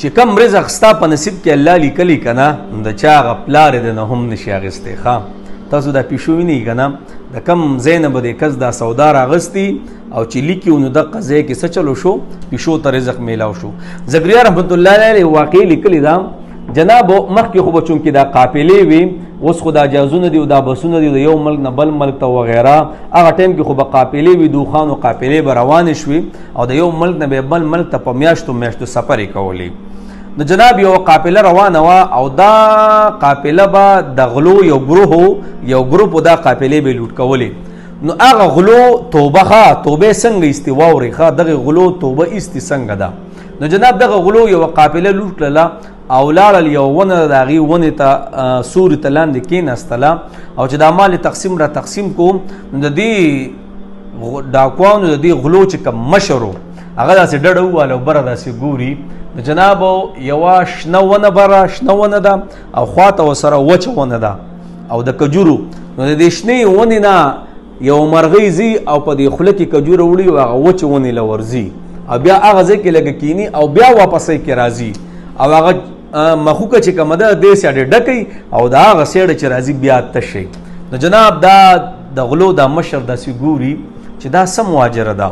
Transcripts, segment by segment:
چې کم رزق ستا په نصیب کې الله لیکلی که نه نو د چا هغه پلار یې نه هم نشي اخیستی. تاسو دا پیشو وینئ که نه د کم ځای نه به د کس دا سودا راغستی او چې لیکي نو دغه ځای کې څه چلو شو، پیشو ته رزق میلاو شو. زکریا رحمت الله علیه واقعي لیکلې ده جناب مخکې خو به چونکې دا قافلې وي، اوس خو دا جهازونه دي او دا بسونه دي د یو ملک نه بل ملک ته وغیره، هغه ټایم کې خو به قافلې وي، دوخانو قافلې به روانې شوي او د یو ملک نه به بل ملک ته په میاشتو میاشتو سفر یې کولی. نو جناب یو قافله روانه وه او دا قافله به د غلو یو ګروپ دا قافلې به لوټ کولې. نو هغه غلو توبه څنګه ایستې واورې دغه غلو توبه ایستې څنګه ده. نو جناب دغه غلو یو قافله لوټ کړله او لاړل یو ونه د هغې ونې ته سوري ته لاندې کېناستله او چې دا مال تقسیم کوم نو د دې ډاکوانو د دې غلو چې کوم مشر و هغه داسې ډډه وواله او بره داسې ګوري. نو جناب یوه شنه ونه ده او خواته ورسره وچه ونه ده او د کجورو. نو د دې شنې ونې نه یو مرغۍ ځي او په دې خوله کې کجوره وړي او هغه وچې ونې له ورځي او بیا هغه ځای کې لږه کیني او بیا واپسۍ کې راځي او هغه مخوکه چې کومه ده دې سیاډې ډکوي او د هغه سیډه چې راځي بیا تشي. نو جناب دا د غلو دا مشر داسې ګوري چې دا څه مواجره ده.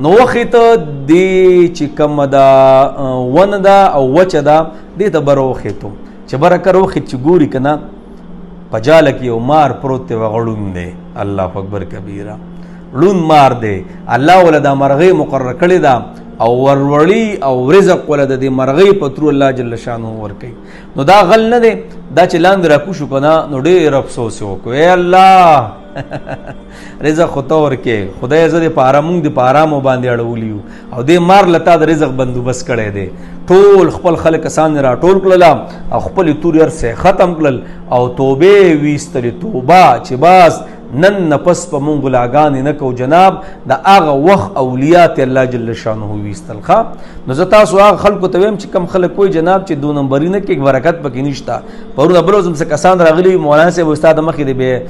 نو وخېته دې چې کومه ده ونه ده او وچه ده دې ته بره وخېتو چې بره کر وخېت چې ګوري که نه په جاله کې یو مار پروت دی هغه ړوند دی. الله اکبر کبیره، ړوند مار دی. الله وله دا مرغۍ مقرره کړې ده او ورولي او رزق وله د دې مرغۍ په ترو الله جل شانه ورکوي. نو دا غل نه دی، دا چې لاندې راکوشو که نه نو ډېر افسوس یې وکړو. ای الله رزق خو ته ورکې، خدای زه دې په مونږ دې په ارامو باندې اړولي یو او دې مار له تا د رزق بندوبست کړی دی. ټول خپل خلک کسان راټول کړله او خپلې تورې هر څه ختم کړل او توبې ویستلې. توبه چې باز نن نفس په مونږ غلاګانې نه کو جناب د هغه وخت اولیات الله جل شانه ویستل. نو زه تاسو هغه خلکو ته ویم چې کم خلک کوی جناب چې دو نمبري نه کې برکت پکې نشته. پرونه بل ورځ څه کسان راغلي مولانا صاحب استاد مخې دی به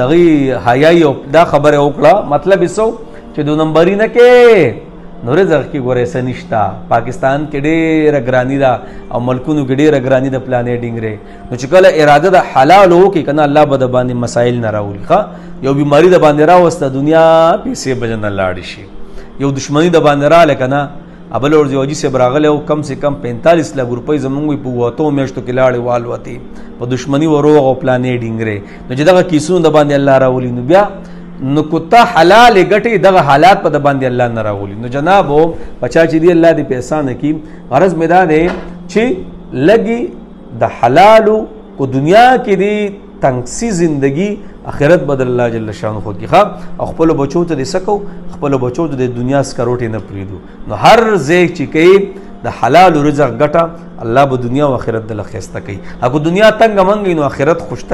دغې حیایي او دا خبره وکړه، مطلب یې څه چې دو نمبري نه کې نو رزق کې ګورې څه نشته. پاکستان کې ډېره ګراني ده او ملکونو کې ډېره ګراني ده پلانې ډینګرې. نو چې کله اراده د حلال وکړي که نه الله به د باندې مسایل نه راولي. یو بیماري د باندې راوسته دنیا پیسې به نه لاړې شي، یو دشمني د باندې راغله که نه بل ورځ یو حاجي صاحب راغلی او کم سے کم 45 لک روپۍ زمونږ وي په 8 میاشتو کې لاړې والوتې په دشمني وروغ او پلانې ډینګرې. نو چې دغه کیسونه د باندې الله راولي نو بیا نو کته حلال ګټي دغه حالات په د باندې الله نه راولي. نو جنابو بچا چې دی الله دې پیسې نه کی غرض میدان دی چې لګي د حلالو کو دنیا کې دی تنګسي زندگی آخرت بدل الله جل شانه خو کی او خپل بچو ته دې سکو خپل بچو ته د دنیا سکروټي نه پریدو. نو هر ځای چې کوي د حلال رزق ګټه الله به دنیا او آخرت د لخيسته کوي. اګه دنیا تنګ منګي نو آخرت خوشته